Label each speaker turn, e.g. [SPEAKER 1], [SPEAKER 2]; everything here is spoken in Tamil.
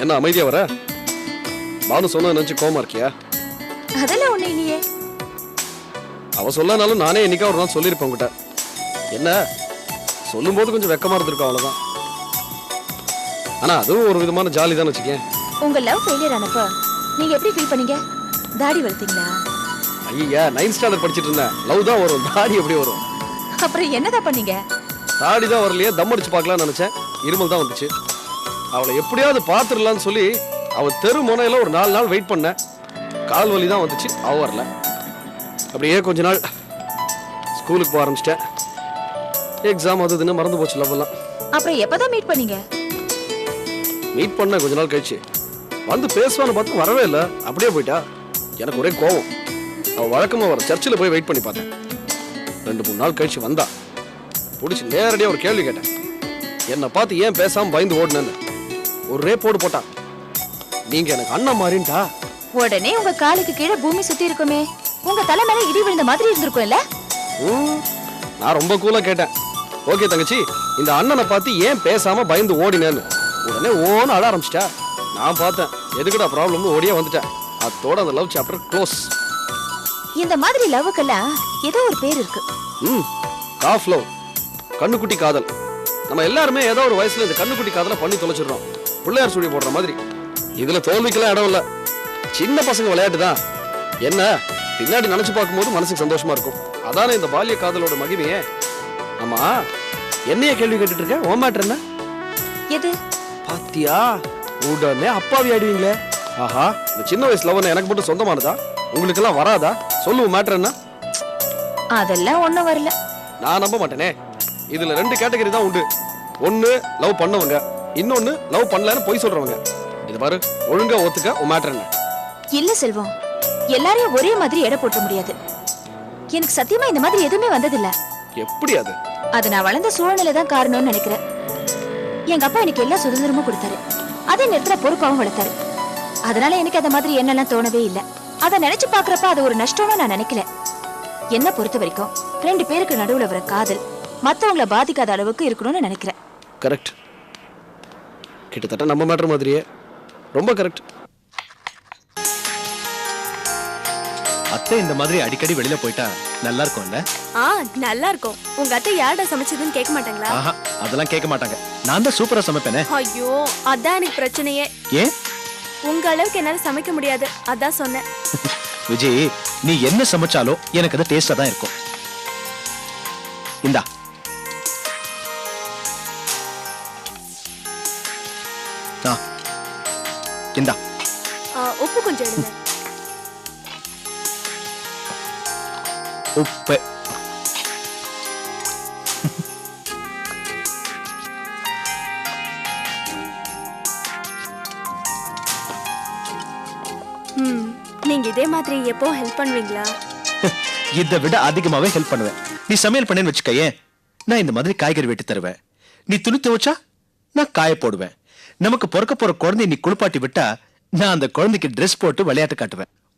[SPEAKER 1] என்ன அமைதியா வர? பானு சொன்ன நினைச்சு கோமா இருக்கியா?
[SPEAKER 2] அதெல்லாம் ஒண்ணு இல்லையே.
[SPEAKER 1] அவ சொல்லனாலும் நானே என்னைக்கா ஒரு நாள் சொல்லியிருப்பேன் உங்ககிட்ட. என்ன சொல்லும் போது கொஞ்சம் வெக்கமா இருந்திருக்கும், அவ்வளவுதான். ஆனா அதுவும் ஒரு விதமான ஜாலி தான் வச்சுக்கேன்.
[SPEAKER 2] உங்க லவ் ஃபெயிலியர் ஆனப்ப நீங்க எப்படி ஃபீல் பண்ணீங்க? தாடி வளர்த்தீங்களா?
[SPEAKER 1] ஐயா 9th ஸ்டாண்டர்ட் படிச்சிட்டு இருந்தேன். லவ் தான் வரும், தாடி எப்படி வரும்?
[SPEAKER 2] அப்புறம் என்னதான் பண்ணீங்க?
[SPEAKER 1] தாடி தான் வரலையே, தம் அடிச்சு பார்க்கலாம்னு நினைச்சேன். இருமல் தான் வந்துச்சு. அவளை எப்படியாவது பார்த்துடலான்னு சொல்லி அவ தெரு முனையில ஒரு 4 நாள் வெயிட் பண்ண. கால் வலி தான் வந்துச்சு, அவ வரல. அப்படியே கொஞ்ச நாள் ஸ்கூலுக்கு போக ஆரம்பிச்சிட்டேன். எக்ஸாம் அது இதுன்னு மறந்து போச்சு லவ் எல்லாம்.
[SPEAKER 2] அப்புறம் எப்பதான் மீட் பண்ணீங்க?
[SPEAKER 1] மீட் பண்ண கொஞ்ச நாள் கழிச்சு வந்து பேசுவான்னு பார்த்து வரவே இல்லை, அப்படியே போயிட்டா. எனக்கு ஒரே கோவம். அவ வழக்கமா வர சர்ச்சில் போய் வெயிட் பண்ணி பார்த்தேன். 2-3 நாள் கழிச்சு வந்தா. பிடிச்சி நேரடியா ஒரு கேள்வி கேட்டேன். என்னை பார்த்து ஏன் பேசாம பயந்து ஓடுனேன்னு. ஒரே போடு போட்டான். நீங்க எனக்கு அண்ணன் மாறின்ட்டா.
[SPEAKER 2] உடனே உங்க காலுக்கு கீழே பூமி சுத்தி இருக்குமே, உங்க தலை மேல இடி விழுந்த மாதிரி இருந்திருக்கும் இல்ல?
[SPEAKER 1] நான் ரொம்ப கூலா கேட்டேன். ஓகே தங்கச்சி, இந்த அண்ணனை பார்த்து ஏன் பேசாம பயந்து ஓடினேன்னு. உடனே ஓன்னு அழ ஆரம்பிச்சிட்டா. நான் பார்த்தேன் எதுக்குடா ப்ராப்ளம்னு ஓடியே வந்துட்டேன். அதோட அந்த லவ் சாப்டர் க்ளோஸ்.
[SPEAKER 2] இந்த மாதிரி லவ்வுக்கெல்லாம் ஏதோ ஒரு பேர் இருக்கு.
[SPEAKER 1] காஃப் லவ், கண்ணுக்குட்டி காதல். நம்ம எல்லாருமே ஏதோ ஒரு வயசுல இந்த கண்ணுக்குட்டி காதலை பண்ணி தொலைச்சிடுறோம். பிள்ளையார் சுழி போடுற மாதிரி. இதுல தோல்விக்கெல்லாம் இடம் இல்ல. சின்ன பசங்க விளையாட்டு தான். என்ன பின்னாடி நினைச்சு பார்க்கும்போது மனசுக்கு சந்தோஷமா இருக்கும். அதானே இந்த பால்ய காதலோட மகிமையே. ஆமா, என்னைய கேள்வி கேட்டுட்டு இருக்க? ஓ மேட்டர் என்ன?
[SPEAKER 2] எது?
[SPEAKER 1] பாத்தியா, உடனே அப்பாவி ஆடுவீங்களே. ஆஹா, இந்த சின்ன வயசு லவ் எனக்கு மட்டும் சொந்தமானதா? உங்களுக்கு எல்லாம் வராதா? சொல்லுவ மேட்டர் என்ன?
[SPEAKER 2] அதெல்லாம் ஒண்ணும் வரல.
[SPEAKER 1] நான் நம்ப மாட்டேனே. இதுல 2 கேட்டகரி தான் உண்டு. ஒன்னு லவ் பண்ணவங்க, இன்னொன்னு லவ் பண்ணலன்னு பொய் சொல்றவங்க. இது பாரு, ஒழுங்கா ஒத்துக்க. உன் மேட்டர் என்ன?
[SPEAKER 2] இல்ல செல்வம், எல்லாரையும் ஒரே மாதிரி எடை போட்ட முடியாது. எனக்கு சத்தியமா இந்த மாதிரி எதுவுமே வந்ததில்ல.
[SPEAKER 1] எப்படி அது?
[SPEAKER 2] அது நான் வளர்ந்த சூழ்நிலை தான் காரணம்னு நினைக்கிறேன். எங்க அப்பா எனக்கு எல்லா சுதந்திரமும் கொடுத்தாரு, அதே நேரத்துல பொறுப்பாவும் வளர்த்தாரு. அதனால எனக்கு அந்த மாதிரி எண்ணெல்லாம் தோணவே இல்லை. அதை நினைச்சு பாக்குறப்ப அது ஒரு நஷ்டம்னு நான் நினைக்கல. என்ன பொறுத்த வரைக்கும் 2 பேருக்கு நடுவுல வர காதல் மத்தவங்களை பாதிக்காத அளவுக்கு இருக்கணும்னு நினைக்கிறேன்.
[SPEAKER 1] கரெக்ட். கிட்டத்தட்ட நம்ம மேட்டர் மாதிரியே. ரொம்ப கரெக்ட்.
[SPEAKER 3] அத்தை இந்த மாதிரி அடிக்கடி வெளியில போயிட்டா நல்லா இருக்கும்ல?
[SPEAKER 4] நல்லா இருக்கும். உங்க அத்தை யார்டா சமைச்சதுன்னு கேட்க மாட்டாங்களா?
[SPEAKER 3] அதெல்லாம் கேட்க மாட்டாங்க. நான் தான் சூப்பரா சமைப்பேனே.
[SPEAKER 4] ஐயோ, அதான் எனக்கு பிரச்சனையே.
[SPEAKER 3] ஏன்?
[SPEAKER 4] உங்க அளவுக்கு என்னால சமைக்க முடியாது, அதான் சொன்னேன்.
[SPEAKER 3] விஜய், நீ என்ன சமைச்சாலும் எனக்கு அது டேஸ்டா தான் இருக்கும். இந்தா. இந்தா.
[SPEAKER 4] உப்பு கொஞ்சம் எடுங்க.
[SPEAKER 3] உப்பு.
[SPEAKER 4] நீங்க இதே மாதிரி எப்போ ஹெல்ப் பண்ணுவீங்களா?
[SPEAKER 3] இதை விட அதிகமாவே ஹெல்ப் பண்ணுவேன். நீ சமையல் பண்ணேன்னு வச்சுக்கயே, நான் இந்த மாதிரி காய்கறி வெட்டி தருவேன். நீ துணி துவைச்சா நான் காய போடுவேன். நமக்கு பிறக்க போற குழந்தை நீ குளிப்பாட்டி விட்டா நான் அந்த குழந்தைக்கு ட்ரெஸ் போட்டு விளையாட்டு காட்டுவேன்.